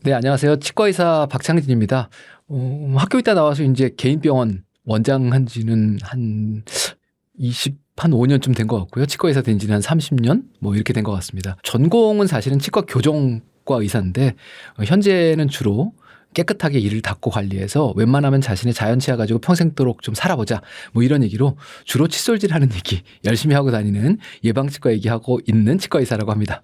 네, 안녕하세요. 치과의사 박창진입니다. 학교 있다 나와서 이제 개인 병원 원장 한 지는 한 5년쯤 된 것 같고요. 치과의사 된 지는 한 30년? 뭐 이렇게 된 것 같습니다. 전공은 사실은 치과 교정과 의사인데, 현재는 주로 깨끗하게 이를 닦고 관리해서 웬만하면 자신의 자연치아 가지고 평생도록 좀 살아보자. 뭐 이런 얘기로 주로 칫솔질 하는 얘기 열심히 하고 다니는 예방치과 얘기하고 있는 치과의사라고 합니다.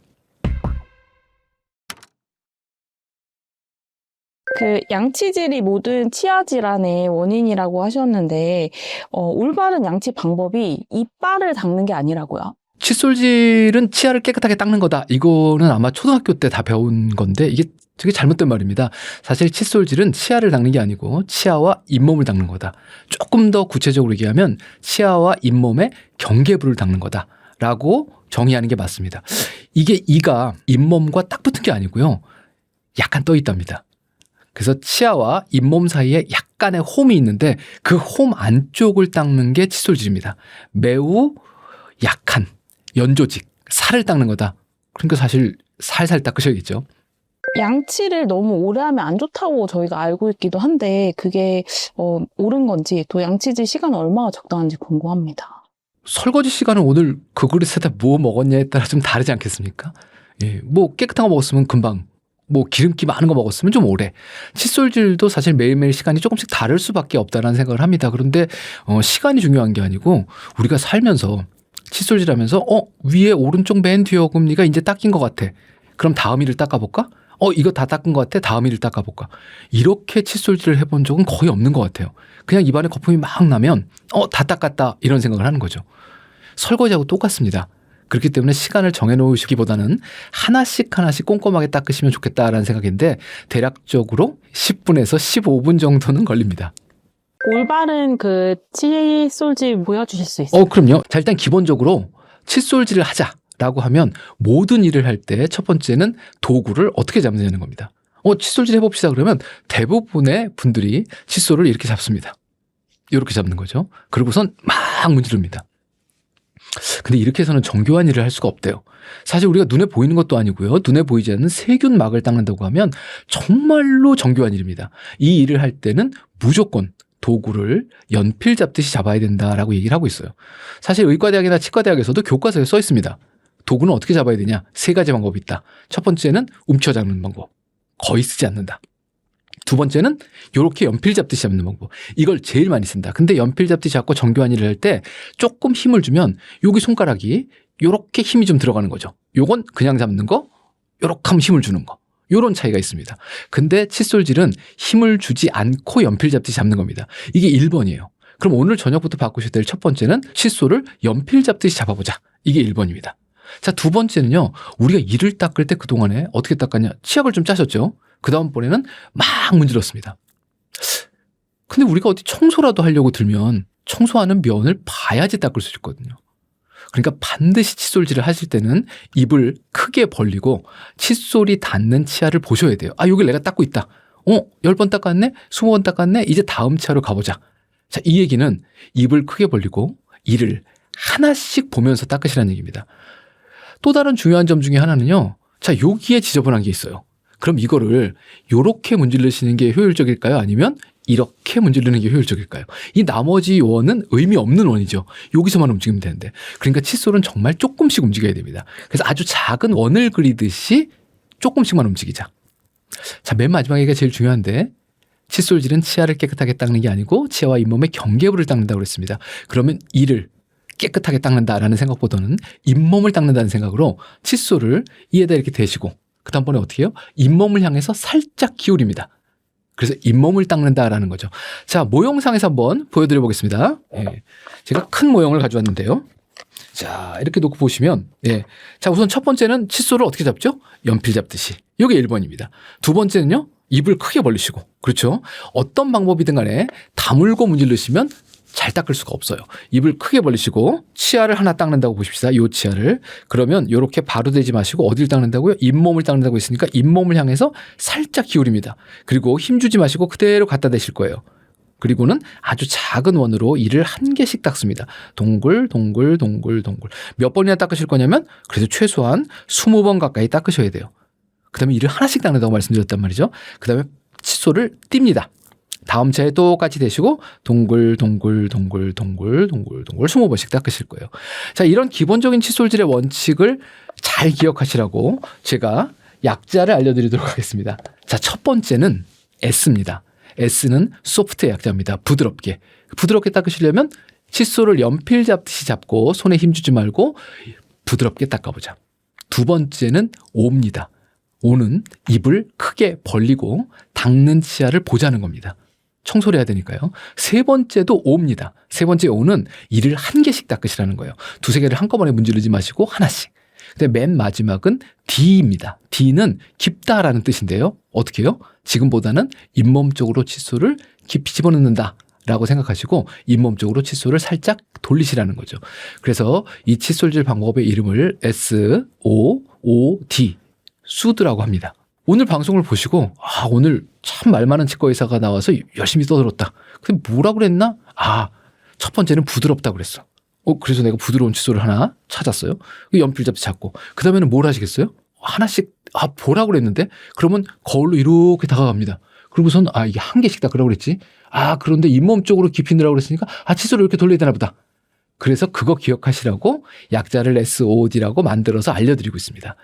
양치질이 모든 치아 질환의 원인이라고 하셨는데, 올바른 양치 방법이 이빨을 닦는 게 아니라고요? 칫솔질은 치아를 깨끗하게 닦는 거다. 이거는 아마 초등학교 때 다 배운 건데 이게 되게 잘못된 말입니다. 사실 칫솔질은 치아를 닦는 게 아니고 치아와 잇몸을 닦는 거다. 조금 더 구체적으로 얘기하면 치아와 잇몸의 경계부를 닦는 거다라고 정의하는 게 맞습니다. 이게 이가 잇몸과 딱 붙은 게 아니고요. 약간 떠 있답니다. 그래서 치아와 잇몸 사이에 약간의 홈이 있는데 그 홈 안쪽을 닦는 게 칫솔질입니다. 매우 약한 연조직, 살을 닦는 거다. 그러니까 사실 살살 닦으셔야겠죠. 양치를 너무 오래 하면 안 좋다고 저희가 알고 있기도 한데, 그게 옳은 건지, 또 양치질 시간은 얼마나 적당한지 궁금합니다. 설거지 시간은 오늘 그 그릇에다 뭐 먹었냐에 따라 좀 다르지 않겠습니까? 예, 뭐 깨끗한 거 먹었으면 금방, 뭐 기름기 많은 거 먹었으면 좀 오래. 칫솔질도 사실 매일매일 시간이 조금씩 다를 수밖에 없다는 생각을 합니다. 그런데 시간이 중요한 게 아니고 우리가 살면서 칫솔질하면서 위에 오른쪽 맨 뒤에 어금니가 이제 닦인 것 같아. 그럼 다음 이를 닦아볼까? 이거 다 닦은 것 같아. 다음 이를 닦아볼까? 이렇게 칫솔질을 해본 적은 거의 없는 것 같아요. 그냥 입안에 거품이 막 나면 다 닦았다 이런 생각을 하는 거죠. 설거지하고 똑같습니다. 그렇기 때문에 시간을 정해놓으시기보다는 하나씩 꼼꼼하게 닦으시면 좋겠다라는 생각인데 대략적으로 10분에서 15분 정도는 걸립니다. 올바른 칫솔질 보여주실 수 있어요? 그럼요. 자, 일단 기본적으로 칫솔질을 하자라고 하면 모든 일을 할 때 첫 번째는 도구를 어떻게 잡느냐는 겁니다. 칫솔질 해봅시다 그러면 대부분의 분들이 칫솔을 이렇게 잡습니다. 이렇게 잡는 거죠. 그리고선 막 문지릅니다. 근데 이렇게 해서는 정교한 일을 할 수가 없대요. 사실 우리가 눈에 보이는 것도 아니고요. 눈에 보이지 않는 세균막을 닦는다고 하면 정말로 정교한 일입니다. 이 일을 할 때는 무조건 도구를 연필 잡듯이 잡아야 된다라고 얘기를 하고 있어요. 사실 의과대학이나 치과대학에서도 교과서에 써 있습니다. 도구는 어떻게 잡아야 되냐? 3가지 방법이 있다. 첫 번째는 움켜 잡는 방법. 거의 쓰지 않는다. 두 번째는 이렇게 연필 잡듯이 잡는 방법. 이걸 제일 많이 쓴다. 근데 연필 잡듯이 잡고 정교한 일을 할 때 조금 힘을 주면 여기 손가락이 이렇게 힘이 좀 들어가는 거죠. 요건 그냥 잡는 거, 요렇게 하면 힘을 주는 거. 요런 차이가 있습니다. 근데 칫솔질은 힘을 주지 않고 연필 잡듯이 잡는 겁니다. 이게 1번이에요. 그럼 오늘 저녁부터 바꾸셔야 될 첫 번째는 칫솔을 연필 잡듯이 잡아보자. 이게 1번입니다. 자, 두 번째는요. 우리가 이를 닦을 때 그동안에 어떻게 닦았냐. 치약을 좀 짜셨죠. 그 다음번에는 막 문질렀습니다. 근데 우리가 어디 청소라도 하려고 들면 청소하는 면을 봐야지 닦을 수 있거든요. 그러니까 반드시 칫솔질을 하실 때는 입을 크게 벌리고 칫솔이 닿는 치아를 보셔야 돼요. 여기 내가 닦고 있다. 10번 닦았네? 20번 닦았네? 이제 다음 치아로 가보자. 자, 이 얘기는 입을 크게 벌리고 이를 하나씩 보면서 닦으시라는 얘기입니다. 또 다른 중요한 점 중에 하나는요. 자, 여기에 지저분한 게 있어요. 그럼 이거를 요렇게 문지르시는 게 효율적일까요? 아니면 이렇게 문지르는 게 효율적일까요? 이 나머지 원은 의미 없는 원이죠. 여기서만 움직이면 되는데. 그러니까 칫솔은 정말 조금씩 움직여야 됩니다. 그래서 아주 작은 원을 그리듯이 조금씩만 움직이자. 자, 맨 마지막에가 제일 중요한데 칫솔질은 치아를 깨끗하게 닦는 게 아니고 치아와 잇몸의 경계부를 닦는다고 그랬습니다. 그러면 이를 깨끗하게 닦는다라는 생각보다는 잇몸을 닦는다는 생각으로 칫솔을 이에다 이렇게 대시고 그 다음번에 어떻게 해요? 잇몸을 향해서 살짝 기울입니다. 그래서 잇몸을 닦는다라는 거죠. 자, 모형상에서 한번 보여드려 보겠습니다. 제가 큰 모형을 가져왔는데요. 자, 이렇게 놓고 보시면 자, 우선 첫 번째는 칫솔을 어떻게 잡죠? 연필 잡듯이. 이게 1번입니다. 두 번째는요. 입을 크게 벌리시고. 그렇죠? 어떤 방법이든 간에 다물고 문지르시면 잘 닦을 수가 없어요. 입을 크게 벌리시고 치아를 하나 닦는다고 보십시다. 이 치아를. 그러면 이렇게 바로 대지 마시고 어디를 닦는다고요? 잇몸을 닦는다고 했으니까 잇몸을 향해서 살짝 기울입니다. 그리고 힘주지 마시고 그대로 갖다 대실 거예요. 그리고는 아주 작은 원으로 이를 한 개씩 닦습니다. 동글. 몇 번이나 닦으실 거냐면 그래도 최소한 20번 가까이 닦으셔야 돼요. 그다음에 이를 하나씩 닦는다고 말씀드렸단 말이죠. 그다음에 칫솔을 띱니다. 다음 차에 똑같이 대시고 동글 20번씩 닦으실 거예요. 자, 이런 기본적인 칫솔질의 원칙을 잘 기억하시라고 제가 약자를 알려드리도록 하겠습니다. 자, 첫 번째는 S입니다. S는 소프트 약자입니다. 부드럽게 닦으시려면 칫솔을 연필 잡듯이 잡고 손에 힘주지 말고 부드럽게 닦아보자. 두 번째는 O입니다. O는 입을 크게 벌리고 닦는 치아를 보자는 겁니다. 청소를 해야 되니까요. 세 번째도 O입니다. 세 번째 O는 이를 한 개씩 닦으시라는 거예요. 두세 개를 한꺼번에 문지르지 마시고 하나씩. 근데 맨 마지막은 D입니다. D는 깊다라는 뜻인데요. 어떻게 해요? 지금보다는 잇몸 쪽으로 칫솔을 깊이 집어넣는다 라고 생각하시고 잇몸 쪽으로 칫솔을 살짝 돌리시라는 거죠. 그래서 이 칫솔질 방법의 이름을 SOOD, 수드라고 합니다. 오늘 방송을 보시고 오늘 참 말 많은 치과의사가 나와서 열심히 떠들었다. 근데 뭐라 그랬나? 첫 번째는 부드럽다고 그랬어. 그래서 내가 부드러운 칫솔을 하나 찾았어요. 연필 잡지 찾고. 그 다음에는 뭘 하시겠어요? 하나씩 보라고 그랬는데 그러면 거울로 이렇게 다가갑니다. 그러고선 이게 한 개씩 닦으라고 그랬지. 그런데 잇몸 쪽으로 깊이 넣으라고 그랬으니까 칫솔을 이렇게 돌려야 되나 보다. 그래서 그거 기억하시라고 약자를 SOD라고 만들어서 알려드리고 있습니다.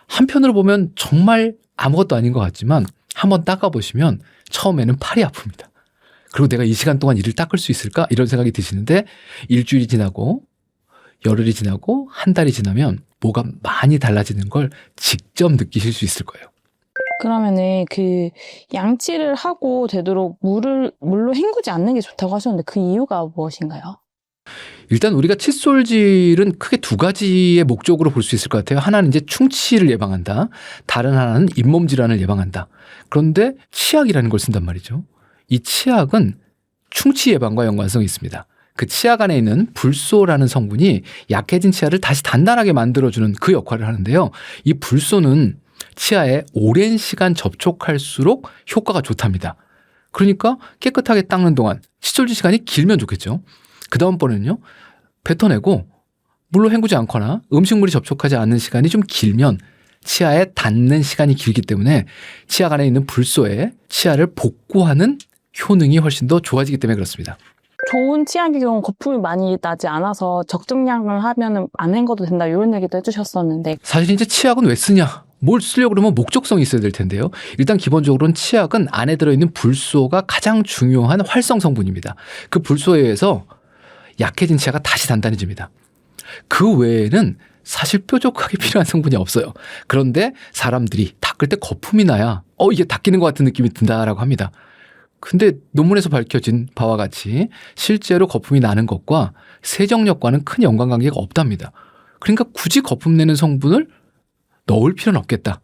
한편으로 보면 정말 아무것도 아닌 것 같지만 한번 닦아보시면 처음에는 팔이 아픕니다. 그리고 내가 이 시간 동안 이를 닦을 수 있을까? 이런 생각이 드시는데 일주일이 지나고 열흘이 지나고 한 달이 지나면 뭐가 많이 달라지는 걸 직접 느끼실 수 있을 거예요. 그러면은 그 양치를 하고 되도록 물로 헹구지 않는 게 좋다고 하셨는데 그 이유가 무엇인가요? 일단 우리가 칫솔질은 크게 두 가지의 목적으로 볼 수 있을 것 같아요. 하나는 이제 충치를 예방한다. 다른 하나는 잇몸 질환을 예방한다. 그런데 치약이라는 걸 쓴단 말이죠. 이 치약은 충치 예방과 연관성이 있습니다. 그 치약 안에 있는 불소라는 성분이 약해진 치아를 다시 단단하게 만들어주는 그 역할을 하는데요. 이 불소는 치아에 오랜 시간 접촉할수록 효과가 좋답니다. 그러니까 깨끗하게 닦는 동안 칫솔질 시간이 길면 좋겠죠. 그 다음번에는요. 뱉어내고 물로 헹구지 않거나 음식물이 접촉하지 않는 시간이 좀 길면 치아에 닿는 시간이 길기 때문에 치약 안에 있는 불소에 치아를 복구하는 효능이 훨씬 더 좋아지기 때문에 그렇습니다. 좋은 치약의 경우 거품이 많이 나지 않아서 적정량을 하면은 안 헹궈도 된다 이런 얘기도 해주셨었는데 사실 이제 치약은 왜 쓰냐? 뭘 쓰려고 그러면 목적성이 있어야 될 텐데요. 일단 기본적으로는 치약은 안에 들어있는 불소가 가장 중요한 활성 성분입니다. 그 불소에 의해서 약해진 치아가 다시 단단해집니다. 그 외에는 사실 뾰족하게 필요한 성분이 없어요. 그런데 사람들이 닦을 때 거품이 나야 이게 닦이는 것 같은 느낌이 든다라고 합니다. 근데 논문에서 밝혀진 바와 같이 실제로 거품이 나는 것과 세정력과는 큰 연관관계가 없답니다. 그러니까 굳이 거품 내는 성분을 넣을 필요는 없겠다.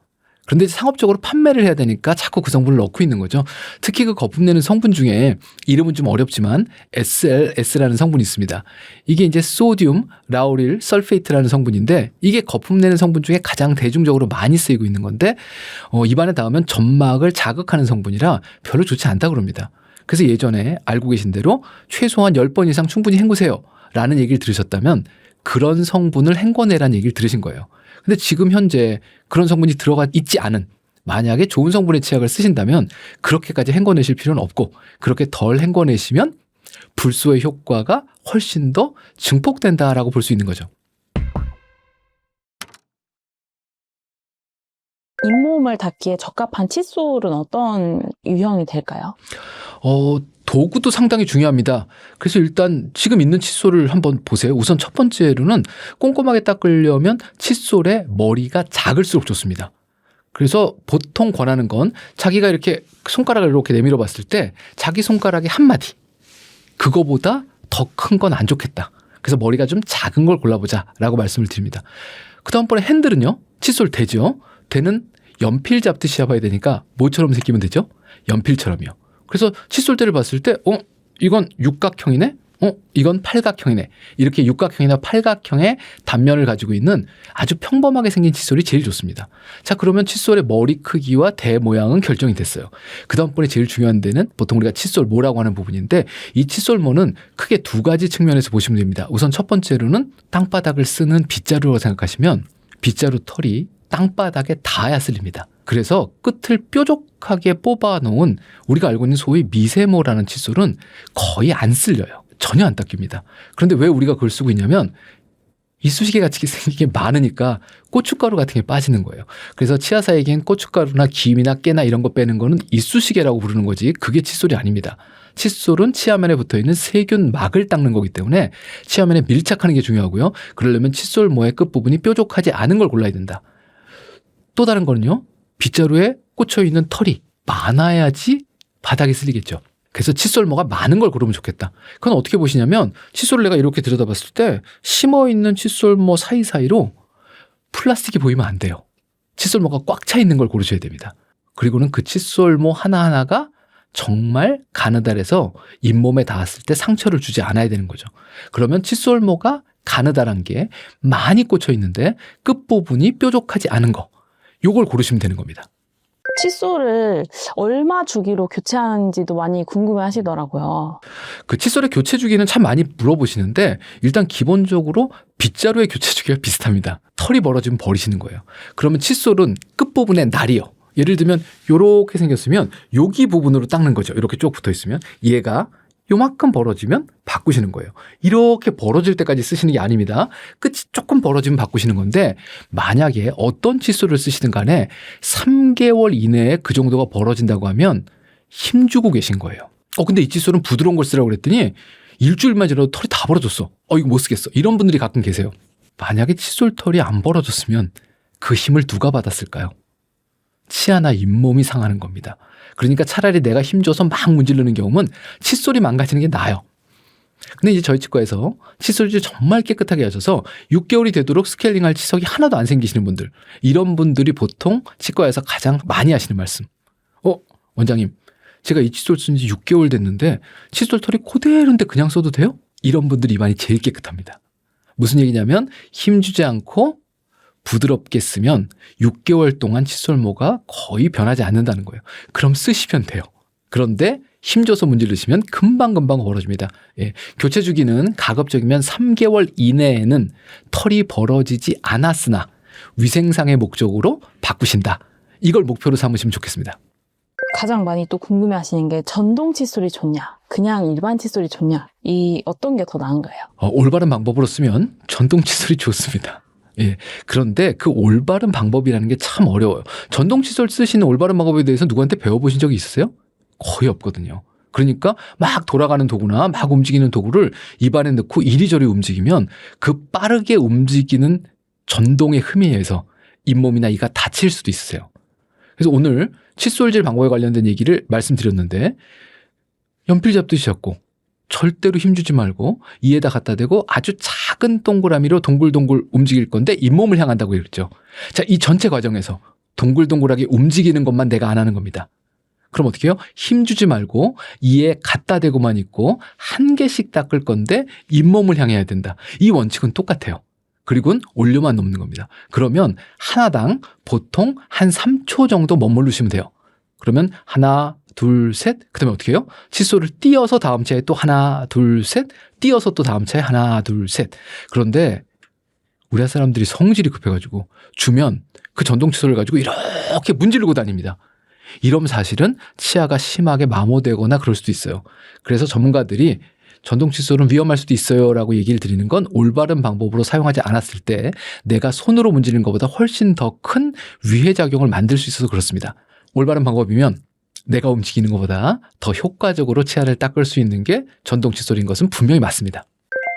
그런데 상업적으로 판매를 해야 되니까 자꾸 그 성분을 넣고 있는 거죠. 특히 그 거품 내는 성분 중에 이름은 좀 어렵지만 SLS라는 성분이 있습니다. 이게 이제 소듐 라우릴 설페이트라는 성분인데 이게 거품 내는 성분 중에 가장 대중적으로 많이 쓰이고 있는 건데 입안에 닿으면 점막을 자극하는 성분이라 별로 좋지 않다고 그럽니다. 그래서 예전에 알고 계신 대로 최소한 10번 이상 충분히 헹구세요 라는 얘기를 들으셨다면 그런 성분을 헹궈내라는 얘기를 들으신 거예요. 근데 지금 현재 그런 성분이 들어가 있지 않은 만약에 좋은 성분의 치약을 쓰신다면 그렇게까지 헹궈내실 필요는 없고 그렇게 덜 헹궈내시면 불소의 효과가 훨씬 더 증폭된다라고 볼 수 있는 거죠. 잇몸을 닦기에 적합한 칫솔은 어떤 유형이 될까요? 도구도 상당히 중요합니다. 그래서 일단 지금 있는 칫솔을 한번 보세요. 우선 첫 번째로는 꼼꼼하게 닦으려면 칫솔의 머리가 작을수록 좋습니다. 그래서 보통 권하는 건 자기가 이렇게 손가락을 이렇게 내밀어 봤을 때 자기 손가락의 한 마디 그거보다 더 큰 건 안 좋겠다. 그래서 머리가 좀 작은 걸 골라보자라고 말씀을 드립니다. 그 다음번에 핸들은요. 칫솔 대죠. 대는 연필 잡듯이 잡아야 되니까 뭐처럼 새기면 되죠? 연필처럼요. 그래서 칫솔대를 봤을 때 이건 육각형이네? 이건 팔각형이네. 이렇게 육각형이나 팔각형의 단면을 가지고 있는 아주 평범하게 생긴 칫솔이 제일 좋습니다. 자, 그러면 칫솔의 머리 크기와 대 모양은 결정이 됐어요. 그 다음번에 제일 중요한 데는 보통 우리가 칫솔모라고 하는 부분인데 이 칫솔모는 크게 두 가지 측면에서 보시면 됩니다. 우선 첫 번째로는 땅바닥을 쓰는 빗자루라고 생각하시면 빗자루 털이 땅바닥에 닿아야 쓸립니다. 그래서 끝을 뾰족하게 뽑아놓은 우리가 알고 있는 소위 미세모라는 칫솔은 거의 안 쓸려요. 전혀 안 닦입니다. 그런데 왜 우리가 그걸 쓰고 있냐면 이쑤시개 같이 생긴 게 많으니까 고춧가루 같은 게 빠지는 거예요. 그래서 치아사에겐 고춧가루나 김이나 깨나 이런 거 빼는 거는 이쑤시개라고 부르는 거지 그게 칫솔이 아닙니다. 칫솔은 치아면에 붙어있는 세균막을 닦는 거기 때문에 치아면에 밀착하는 게 중요하고요. 그러려면 칫솔모의 끝부분이 뾰족하지 않은 걸 골라야 된다. 또 다른 거는요. 빗자루에 꽂혀있는 털이 많아야지 바닥에 쓸리겠죠. 그래서 칫솔모가 많은 걸 고르면 좋겠다. 그건 어떻게 보시냐면 칫솔을 내가 이렇게 들여다봤을 때 심어있는 칫솔모 사이사이로 플라스틱이 보이면 안 돼요. 칫솔모가 꽉 차 있는 걸 고르셔야 됩니다. 그리고는 그 칫솔모 하나하나가 정말 가느다래서 잇몸에 닿았을 때 상처를 주지 않아야 되는 거죠. 그러면 칫솔모가 가느다란 게 많이 꽂혀 있는데 끝부분이 뾰족하지 않은 거 요걸 고르시면 되는 겁니다. 칫솔을 얼마 주기로 교체하는지도 많이 궁금해 하시더라고요. 그 칫솔의 교체 주기는 참 많이 물어보시는데 일단 기본적으로 빗자루의 교체 주기가 비슷합니다. 털이 벌어지면 버리시는 거예요. 그러면 칫솔은 끝부분에 날이요. 예를 들면 요렇게 생겼으면 여기 부분으로 닦는 거죠. 이렇게 쭉 붙어 있으면 얘가 요만큼 벌어지면 바꾸시는 거예요. 이렇게 벌어질 때까지 쓰시는 게 아닙니다. 끝이 조금 벌어지면 바꾸시는 건데 만약에 어떤 칫솔을 쓰시든 간에 3개월 이내에 그 정도가 벌어진다고 하면 힘주고 계신 거예요. 근데 이 칫솔은 부드러운 걸 쓰라고 그랬더니 일주일만 지나도 털이 다 벌어졌어. 이거 못 쓰겠어. 이런 분들이 가끔 계세요. 만약에 칫솔 털이 안 벌어졌으면 그 힘을 누가 받았을까요? 치아나 잇몸이 상하는 겁니다. 그러니까 차라리 내가 힘줘서 막 문지르는 경우는 칫솔이 망가지는 게 나아요. 근데 이제 저희 치과에서 칫솔질 정말 깨끗하게 하셔서 6개월이 되도록 스케일링할 치석이 하나도 안 생기시는 분들, 이런 분들이 보통 치과에서 가장 많이 하시는 말씀. 원장님, 제가 이 칫솔 쓴 지 6개월 됐는데 칫솔 털이 그대로인데 그냥 써도 돼요? 이런 분들 입안이 제일 깨끗합니다. 무슨 얘기냐면 힘주지 않고 부드럽게 쓰면 6개월 동안 칫솔모가 거의 변하지 않는다는 거예요. 그럼 쓰시면 돼요. 그런데 힘줘서 문지르시면 금방금방 벌어집니다. 교체 주기는 가급적이면 3개월 이내에는 털이 벌어지지 않았으나 위생상의 목적으로 바꾸신다. 이걸 목표로 삼으시면 좋겠습니다. 가장 많이 또 궁금해 하시는 게 전동 칫솔이 좋냐, 그냥 일반 칫솔이 좋냐, 이 어떤 게 더 나은가요? 올바른 방법으로 쓰면 전동 칫솔이 좋습니다. 그런데 그 올바른 방법이라는 게 참 어려워요. 전동 칫솔 쓰시는 올바른 방법에 대해서 누구한테 배워보신 적이 있으세요? 거의 없거든요. 그러니까 막 돌아가는 도구나 막 움직이는 도구를 입안에 넣고 이리저리 움직이면 그 빠르게 움직이는 전동의 흠에 의해서 잇몸이나 이가 다칠 수도 있으세요. 그래서 오늘 칫솔질 방법에 관련된 얘기를 말씀드렸는데 연필 잡듯이 잡고 절대로 힘주지 말고 이에다 갖다 대고 아주 작은 동그라미로 동글동글 움직일 건데 잇몸을 향한다고 그랬죠. 자, 이 전체 과정에서 동글동글하게 움직이는 것만 내가 안 하는 겁니다. 그럼 어떻게 해요? 힘주지 말고 이에 갖다 대고만 있고 한 개씩 닦을 건데 잇몸을 향해야 된다. 이 원칙은 똑같아요. 그리고는 올려만 놓는 겁니다. 그러면 하나당 보통 한 3초 정도 머무르시면 돼요. 그러면 하나, 둘, 셋. 그 다음에 어떻게 해요? 칫솔을 띄어서 다음 차에 또 하나, 둘, 셋. 띄어서 또 다음 차에 하나, 둘, 셋. 그런데 우리나라 사람들이 성질이 급해가지고 주면 그 전동 칫솔을 가지고 이렇게 문지르고 다닙니다. 이러면 사실은 치아가 심하게 마모되거나 그럴 수도 있어요. 그래서 전문가들이 전동 칫솔은 위험할 수도 있어요 라고 얘기를 드리는 건 올바른 방법으로 사용하지 않았을 때 내가 손으로 문지르는 것보다 훨씬 더 큰 위해작용을 만들 수 있어서 그렇습니다. 올바른 방법이면 내가 움직이는 것보다 더 효과적으로 치아를 닦을 수 있는 게 전동 칫솔인 것은 분명히 맞습니다.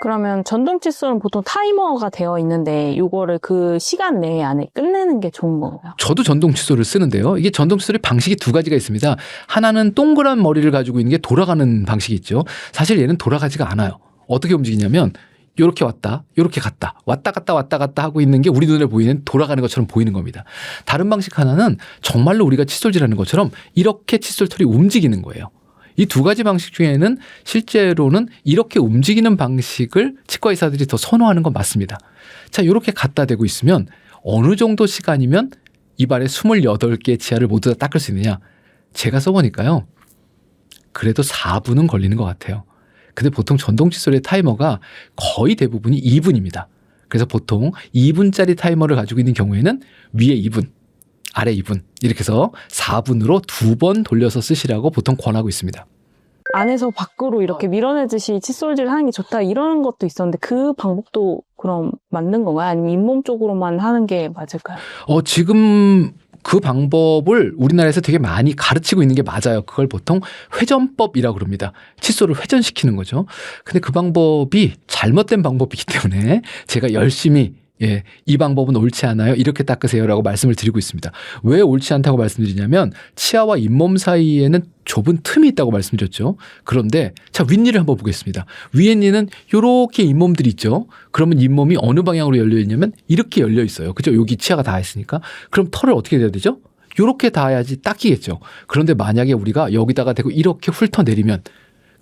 그러면 전동 칫솔은 보통 타이머가 되어 있는데 이거를 그 시간 내에 안에 끝내는 게 좋은 건가요? 저도 전동 칫솔을 쓰는데요. 이게 전동 칫솔의 방식이 두 가지가 있습니다. 하나는 동그란 머리를 가지고 있는 게 돌아가는 방식이 있죠. 사실 얘는 돌아가지가 않아요. 어떻게 움직이냐면 요렇게 왔다, 요렇게 갔다, 왔다 갔다 왔다 갔다 하고 있는 게 우리 눈에 보이는 돌아가는 것처럼 보이는 겁니다. 다른 방식 하나는 정말로 우리가 칫솔질하는 것처럼 이렇게 칫솔털이 움직이는 거예요. 이 두 가지 방식 중에는 실제로는 이렇게 움직이는 방식을 치과 의사들이 더 선호하는 건 맞습니다. 자, 이렇게 갖다 대고 있으면 어느 정도 시간이면 입안에 28개의 치아를 모두 다 닦을 수 있느냐? 제가 써보니까요. 그래도 4분은 걸리는 것 같아요. 근데 보통 전동 칫솔의 타이머가 거의 대부분이 2분입니다. 그래서 보통 2분짜리 타이머를 가지고 있는 경우에는 위에 2분, 아래 2분 이렇게 해서 4분으로 2번 돌려서 쓰시라고 보통 권하고 있습니다. 안에서 밖으로 이렇게 밀어내듯이 칫솔질 하는 게 좋다 이런 것도 있었는데 그 방법도 그럼 맞는 건가요? 아니면 잇몸 쪽으로만 하는 게 맞을까요? 지금 그 방법을 우리나라에서 되게 많이 가르치고 있는 게 맞아요. 그걸 보통 회전법이라고 그럽니다. 칫솔을 회전시키는 거죠. 근데 그 방법이 잘못된 방법이기 때문에 제가 열심히 이 방법은 옳지 않아요. 이렇게 닦으세요라고 말씀을 드리고 있습니다. 왜 옳지 않다고 말씀드리냐면 치아와 잇몸 사이에는 좁은 틈이 있다고 말씀드렸죠. 그런데 자, 윗니를 한번 보겠습니다. 위에니는 이렇게 잇몸들이 있죠. 그러면 잇몸이 어느 방향으로 열려 있냐면 이렇게 열려 있어요. 그죠? 여기 치아가 닿아 있으니까. 그럼 털을 어떻게 해야 되죠? 이렇게 닿아야지 닦이겠죠. 그런데 만약에 우리가 여기다가 대고 이렇게 훑어내리면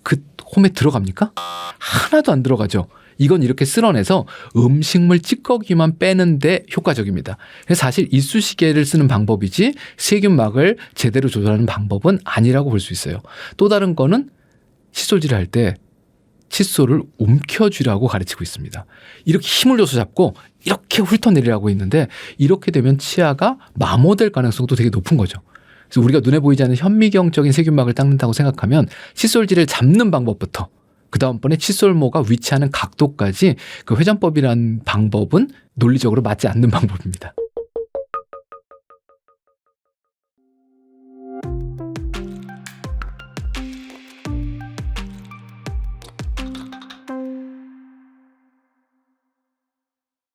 그 홈에 들어갑니까? 하나도 안 들어가죠. 이건 이렇게 쓸어내서 음식물 찌꺼기만 빼는데 효과적입니다. 그래서 사실 이쑤시개를 쓰는 방법이지 세균막을 제대로 조절하는 방법은 아니라고 볼 수 있어요. 또 다른 거는 칫솔질을 할 때 칫솔을 움켜쥐라고 가르치고 있습니다. 이렇게 힘을 줘서 잡고 이렇게 훑어내리라고 있는데 이렇게 되면 치아가 마모될 가능성도 되게 높은 거죠. 그래서 우리가 눈에 보이지 않는 현미경적인 세균막을 닦는다고 생각하면 칫솔질을 잡는 방법부터 그 다음번에 칫솔모가 위치하는 각도까지 그 회전법이라는 방법은 논리적으로 맞지 않는 방법입니다.